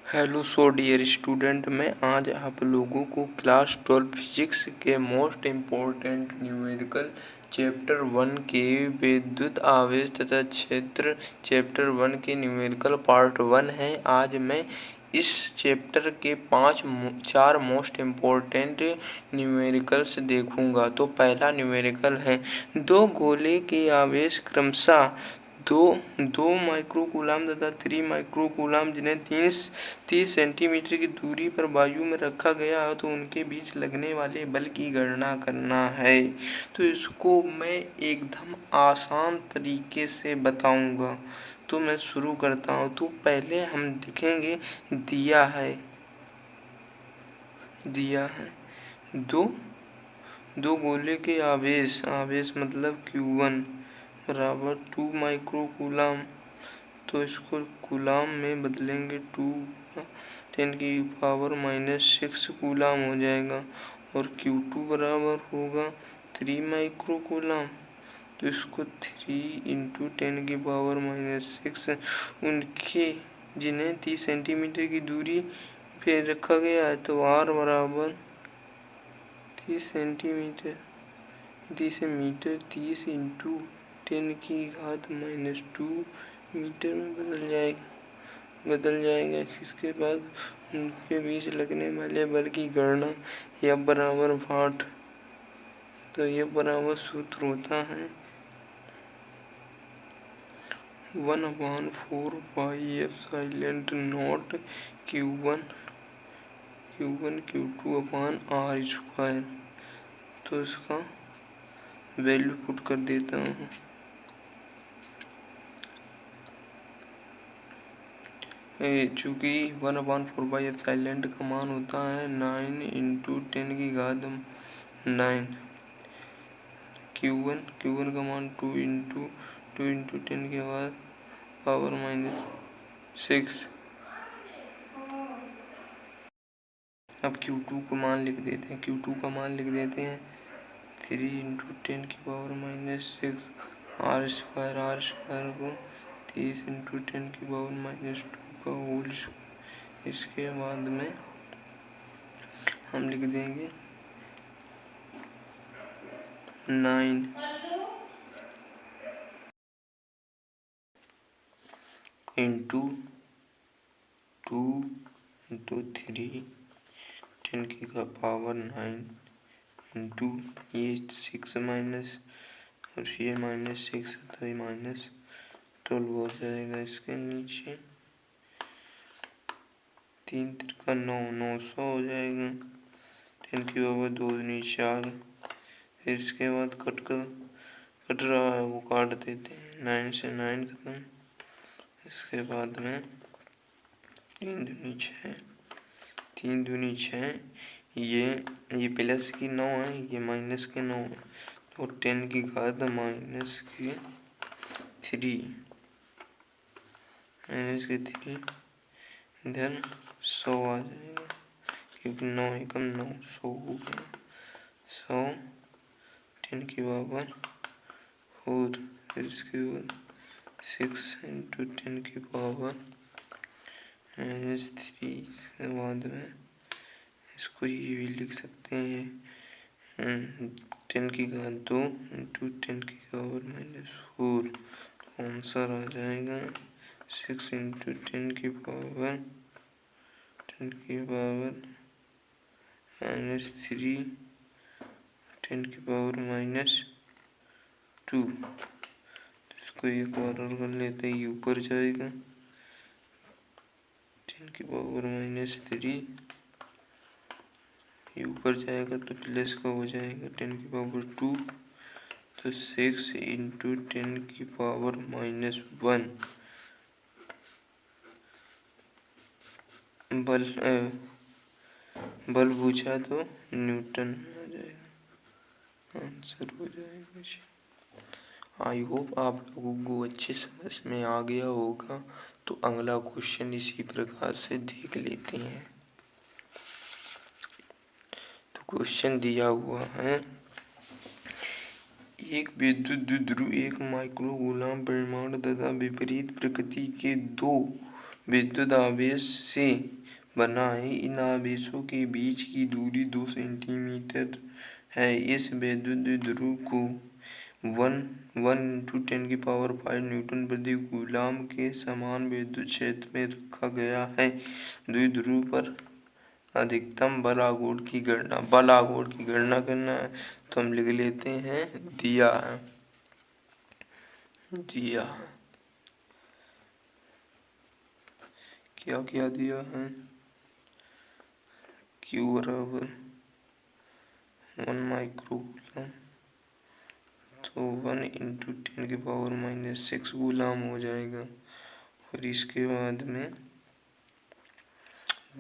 Hello so dear student, मैं आज आप लोगों को क्लास 12 फिजिक्स के मोस्ट इम्पोर्टेंट न्यूमेरिकल चैप्टर 1 के विद्युत आवेश तथा क्षेत्र चैप्टर 1 के न्यूमेरिकल पार्ट 1 है। आज मैं इस चैप्टर के चार मोस्ट इम्पोर्टेंट न्यूमेरिकल्स देखूंगा। तो पहला न्यूमेरिकल है, दो गोले के आवेश क्रमशः दो माइक्रोकूलाम तथा 3 माइक्रोकूलाम जिन्हें 30 सेंटीमीटर की दूरी पर वायु में रखा गया है, तो उनके बीच लगने वाले बल की गणना करना है। तो इसको मैं एकदम आसान तरीके से बताऊंगा। तो मैं शुरू करता हूँ। तो पहले हम देखेंगे, दिया है दो गोले के आवेश मतलब Q1 बराबर 2 माइक्रोकूलाम। तो इसको कूलाम में बदलेंगे, 2 × 10⁻⁻⁶ कूलाम हो जाएगा। और Q2 बराबर होगा 3 माइक्रोकूलाम। तो इसको 3 × 10⁻⁻⁶ उनके जिन्हें 30 सेंटीमीटर की दूरी पे रखा गया है, तो R बराबर 30 सेंटीमीटर 30 मीटर 30 × 10⁻⁻² मीटर में बदल जाएगा। इसके बाद उनके बीच लगने वाले बल की गणना, F बराबर वाट। तो F बराबर सूत्र होता है 1/4πε0 Q1 Q2/R²। तो इसका वैल्यू पुट कर देता हूँ। चूँकि 1/4πε का मान होता है 9 × 10⁹ Q1 का मान 2 × 10⁻⁻⁶। अब Q2 का मान लिख देते हैं 3 × 10⁻⁻⁶ R² को 30 × 10⁻⁻² का होल। इसके बाद में हम लिख देंगे 9 × 2 × 3 10⁻⁹ इंटू ये 6 माइनस और ये -6 तो ये -12 हो जाएगा। इसके नीचे 3 × 9 900 हो जाएगा। 10⁻² 2 × 4। फिर इसके बाद कट रहा है वो काट देते हैं। 9 से 9 खत्म। इसके बाद में 3 दूनी 6 3 दूनी 6। ये प्लस की 9 है, ये माइनस के 9 है। तो 10⁻³ इधर 100 आ जाएगा, क्योंकि 9 एकम 9 100 हो गया। 100 10⁻⁴। फिर इसके बाद 6 × 10⁻⁻³ इसके बाद में इसको ये भी लिख सकते हैं 10⁻² × 10⁻⁻⁴। आंसर आ जाएगा 6 × 10⁻⁻⁻³ 10⁻⁻²। इसको एक बार और कर लेते हैं, ये ऊपर जाएगा 10⁻⁻³ ये ऊपर जाएगा तो प्लस का हो जाएगा 10⁻²। तो 6 × 10⁻⁻1 बल पूछा तो न्यूटन आ जाएगा। आंसर हो जाएगा। आई होप आप लोगों को अच्छे समझ में आ गया होगा। तो अगला क्वेश्चन इसी प्रकार से देख लेते हैं। तो क्वेश्चन दिया हुआ है, एक विद्युत द्विध्रुव 1 माइक्रोकूलाम परिमाण तथा विपरीत प्रकृति के दो विद्युत आवेश से बना है। इन आवेशों के बीच की दूरी 2 सेंटीमीटर है। इस विद्युत द्विध्रुव को 1 × 10⁵ न्यूटन प्रति कूलाम के समान विद्युत क्षेत्र में रखा गया है। द्विध्रुव पर अधिकतम बल आघूर्ण की गणना करना है, तो हम लिख लेते हैं दिया है। क्या दिया है? Q बराबर 1 माइक्रोकूलम, तो 1 × 10⁻⁶ कूलाम हो जाएगा। और इसके बाद में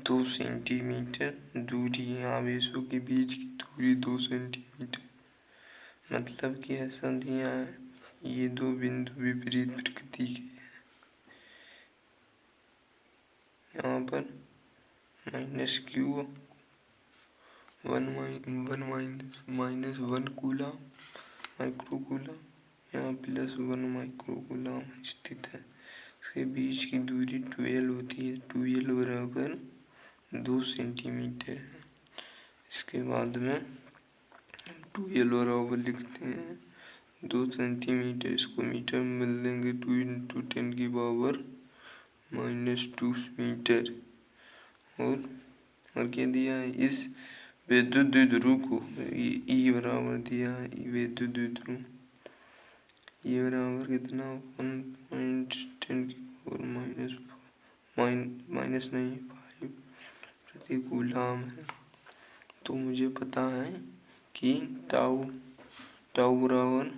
2 सेंटीमीटर दूरी है, आवेशों के बीच की दूरी 2 सेंटीमीटर, मतलब कि ऐसा दिया है, ये दो बिंदु विपरीत प्रकृति के हैं। यहाँ पर -Q 1 कूलाम माइक्रोकूलम, यहाँ +1 माइक्रोकूलम स्थित है। इसके बीच की दूरी 12 होती है, 12 बराबर 2 सेंटीमीटर है। इसके बाद में 12 बराबर लिखते हैं 2 सेंटीमीटर, इसको मीटर में बदल देंगे 2 × 10⁻² मीटर। और क्या दिया है? इस विद्युत द्विध्रुव को ई बराबर दिया है। विद्युत द्विध्रुव ई बराबर कितना? 1 × 10⁻⁵ प्रति कूलाम है। तो मुझे पता है कि टाउ बराबर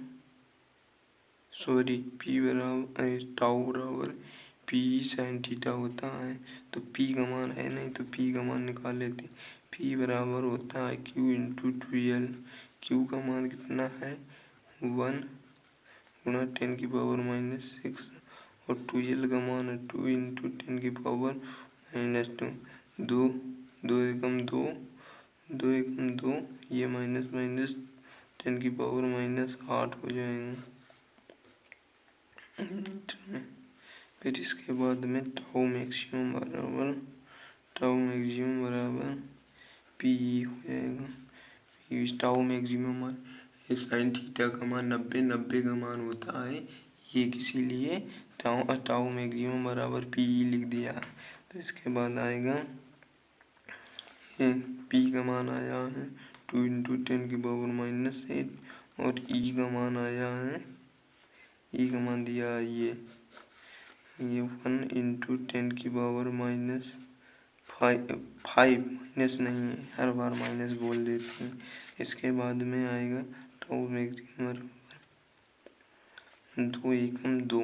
पी sin थीटा होता है। तो पी का मान है नहीं, तो पी का मान निकाल लेते। पी बराबर होता है Q × 12। Q का मान कितना है? 1 × 10⁻⁶, और 12 का मान है 2 × 10⁻²। 2 2 एकम 2, 2 एकम 2, ये -10⁻⁸ हो जाएगा। फिर इसके बाद में टाउ मैक्सिमम बराबर पी हो जाएगा। टाउ मैक्सिमम sin थीटा का मान 90 का मान होता है, ये किसी टाउ मैक्सिमम बराबर पी लिख दिया। तो इसके बाद आएगा पी का मान आया है 2 × 10⁻⁸, और ई का मान आया है, ई का मान दिया है ये 1 × 10⁻⁵, माइनस नहीं है, हर बार माइनस बोल देते हैं। इसके बाद में आएगा टाउ मैक्सिमम 2 एकम 2,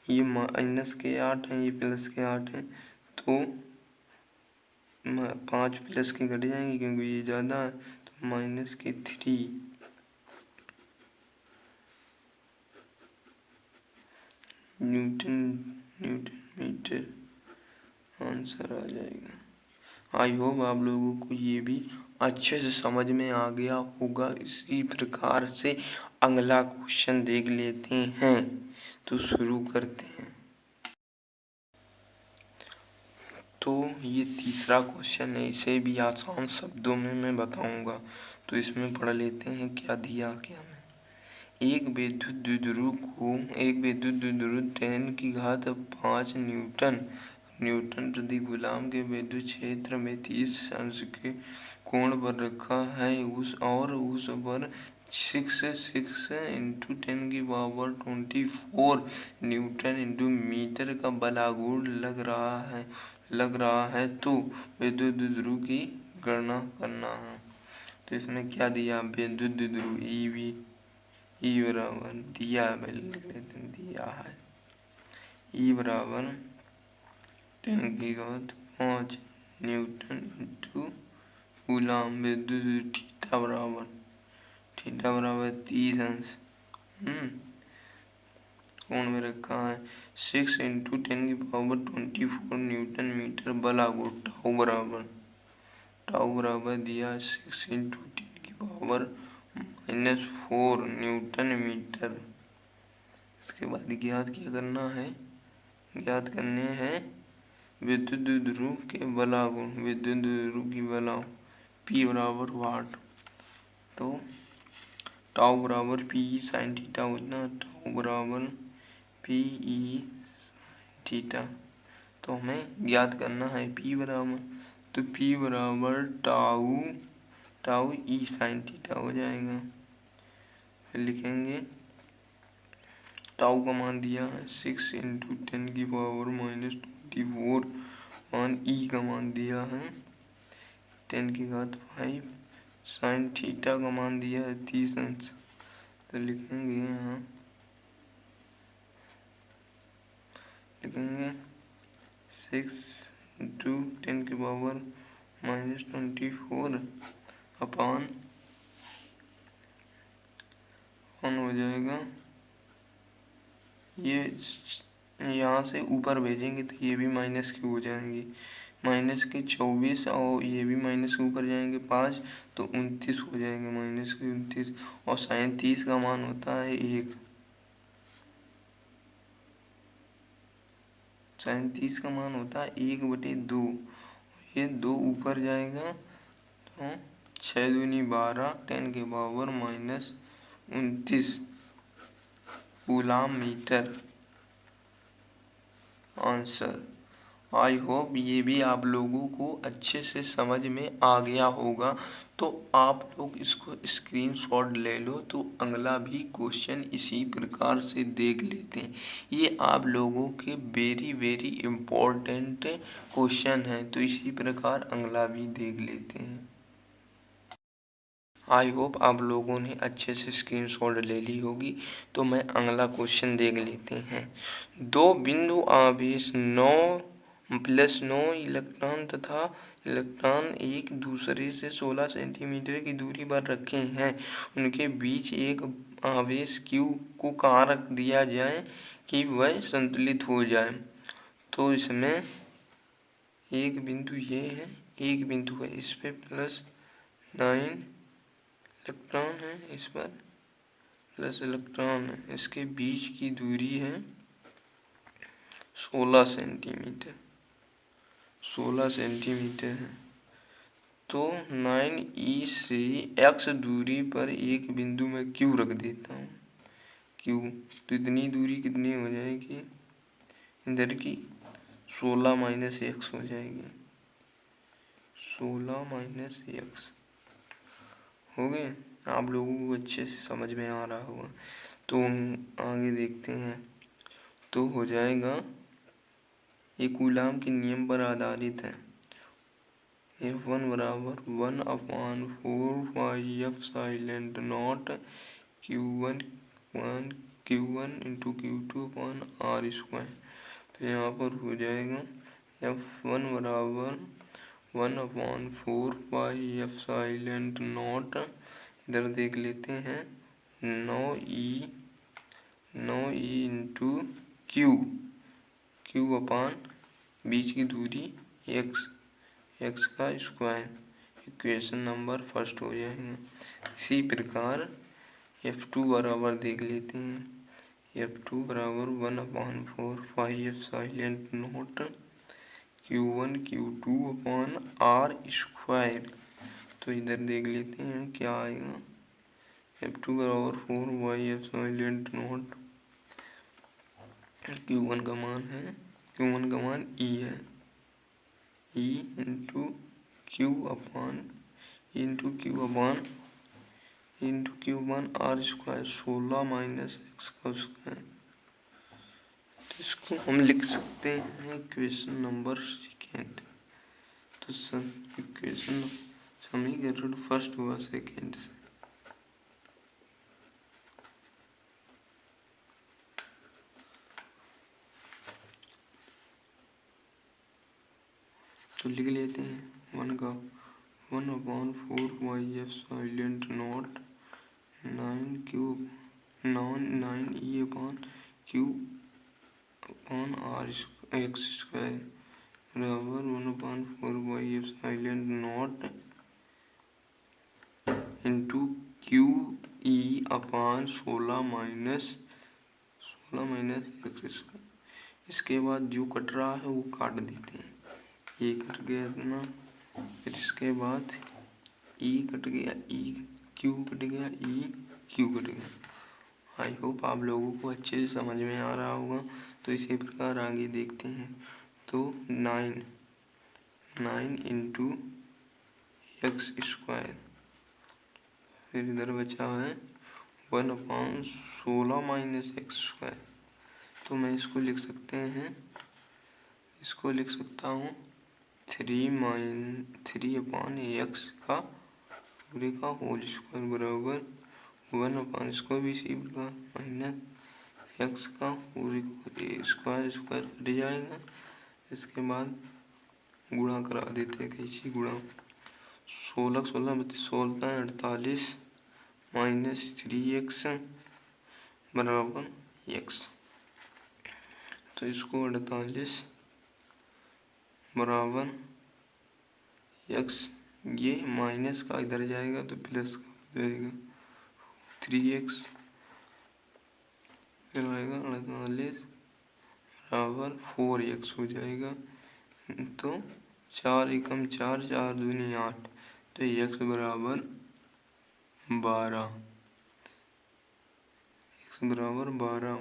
ये -8 है, ये +8 है, तो 5 प्लस के घट जाएंगे क्योंकि ये ज़्यादा है, तो -3 न्यूटन मीटर आंसर आ जाएगा। आई होप आप लोगों को ये भी अच्छे से समझ में आ गया होगा। इसी प्रकार से अगला क्वेश्चन देख लेते हैं, तो शुरू करते हैं। तो ये तीसरा क्वेश्चन है, इसे भी आसान शब्दों में मैं बताऊंगा, तो इसमें पढ़ लेते हैं क्या दिया क्या है। एक विद्युत द्विध्रुव 10⁵ न्यूटन प्रति कूलाम के विद्युत क्षेत्र में 30 अंश के कोण पर रखा है, उस पर 6 × 10⁻24 न्यूटन × मीटर का बल आघूर्ण लग रहा है, तो विद्युत द्विध्रुव की गणना करना है। तो इसमें क्या दिया? विद्युत द्विध्रुव ई बराबर दिया है, पहले लिख लेते हैं, दिया है ई बराबर 10⁵5 न्यूटन × कूलाम। विद्युत थीटा बराबर 30 अंश कोण में रखा है। 6 × 10⁻24 न्यूटन मीटर बल आघूर्ण। टाउ बराबर दिया 6 × 10⁻⁴ न्यूटन मीटर। इसके बाद ज्ञात क्या करना है? ज्ञात करने हैं विद्युत द्विध्रुव के बला गुण, विद्युत द्विध्रुव की बला P बराबर वाट। तो टाउ बराबर पी ई साइन थीटा होना, टाउ बराबर पी ई साइन थीटा। तो हमें ज्ञात करना है P बराबर, तो P बराबर टाउ टाउ ई साइन थीटा हो जाएगा। फिर लिखेंगे टाउ का मान दिया है 6 इंटू 10 की पावर -24 मान ई का मान दिया है 10 की घात 5, साइन थीटा का मान दिया है 30 अंश। तो लिखेंगे यहाँ लिखेंगे 6 इंटू 10 की पावर -24 अपान हो जाएगा, ये यहाँ से ऊपर भेजेंगे तो ये भी माइनस की हो जाएंगी, माइनस के 24 और ये भी माइनस के ऊपर जाएंगे 5 तो 29 हो जाएंगे, माइनस के 29। और साइन 30 का मान होता है 1, साइन 30 का मान होता है 1/2। ये 2 ऊपर जाएगा तो 6 दूनी 12 10 के power -29 coulomb meter answer. I hope ये भी आप लोगों को अच्छे से समझ में आ गया होगा। तो आप लोग इसको स्क्रीनशॉट ले लो, तो अगला भी क्वेश्चन इसी प्रकार से देख लेते हैं। ये आप लोगों के वेरी वेरी इम्पोर्टेंट क्वेश्चन है, तो इसी प्रकार अगला भी देख लेते हैं। आई होप आप लोगों ने अच्छे से स्क्रीनशॉट ले ली होगी। तो मैं अगला क्वेश्चन देख लेते हैं। दो बिंदु आवेश 9 इलेक्ट्रॉन तथा इलेक्ट्रॉन एक दूसरे से 16 सेंटीमीटर की दूरी पर रखे हैं। उनके बीच एक आवेश Q को कहाँ रख दिया जाए कि वह संतुलित हो जाए। तो इसमें एक बिंदु ये है, एक बिंदु है, इस पे +9 इलेक्ट्रॉन है, इस पर प्लस इलेक्ट्रॉन है, इसके बीच की दूरी है 16 सेंटीमीटर, 16 सेंटीमीटर है। तो 9e से x दूरी पर एक बिंदु में Q रख देता हूँ, Q। तो इतनी दूरी कितनी हो जाएगी इधर की 16 माइनस x हो जाएगी, 16 - x हो गए। आप लोगों को अच्छे से समझ में आ रहा होगा। तो आगे देखते हैं। तो हो जाएगा, ये कूलाम के नियम पर आधारित है। F1 बराबर 1/4 πf silent not Q1 into Q2/r²। तो यहाँ पर हो जाएगा F1 बराबर 1/4 πf साइलेंट नॉट, इधर देख लेते हैं 9e इंटू Q अपान बीच की दूरी x का स्क्वायर, इक्वेशन नंबर फर्स्ट हो जाएगा। इसी प्रकार F2 बराबर देख लेते हैं। F2 बराबर 1/4 πf silent not Q1 Q2/r²। तो इधर देख लेते हैं क्या आएगा। F2 बराबर 4 πf साइलेंट नॉट, Q1 का मान E है, E इंटू Q अपान r², 16 - x का स्क्वायर। तो इसको हम लिख सकते हैं इक्वेशन नंबर सेकेंड। तो इक्वेशन समीकरण फर्स्ट हुआ सेकेंड से। तो लिख लेते हैं 1/4 πf silent not 9e upon Q upon r² बराबर 1/4 πf silent not into QE upon 16 - x²। इसके बाद जो कट रहा है वो काट देते हैं। ये कट गया इतना, फिर इसके बाद ई कट गया, ई क्यू कट गया, ई क्यू कट गया। आई होप आप लोगों को अच्छे से समझ में आ रहा होगा। तो इसी प्रकार आगे देखते हैं। तो 9 इंटू एक्स स्क्वायर, फिर इधर बचा है 1/16 माइनस एक्स स्क्वायर। तो मैं इसको लिख सकते हैं, इसको लिख सकता हूँ 3/x का पूरे का होल स्क्वायर बराबर 1/, इसको भी इसी प्रकार माइनस एक्स का पूरे स्क्वायर, स्क्वायर कट जाएगा। इसके बाद गुणा करा देते हैं, कैसे गुणा, 16 16 48 माइनस 3x बराबर x। तो इसको 48 बराबर x, ये माइनस का इधर जाएगा तो प्लस का हो जाएगा 3x, फिर आएगा 48 बराबर 4x हो जाएगा। तो 4 एकम 4, 4 दूनी 8, तो x बराबर 12, x बराबर 12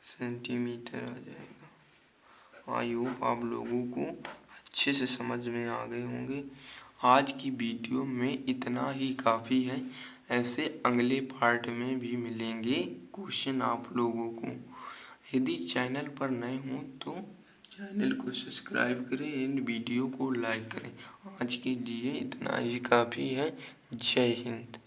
सेंटीमीटर आ जाएगा। आई होप आप लोगों को अच्छे से समझ में आ गए होंगे। आज की वीडियो में इतना ही काफ़ी है। ऐसे अगले पार्ट में भी मिलेंगे क्वेश्चन आप लोगों को। यदि चैनल पर नए हों तो चैनल को सब्सक्राइब करें एंड वीडियो को लाइक करें। आज के लिए इतना ही काफ़ी है। जय हिंद।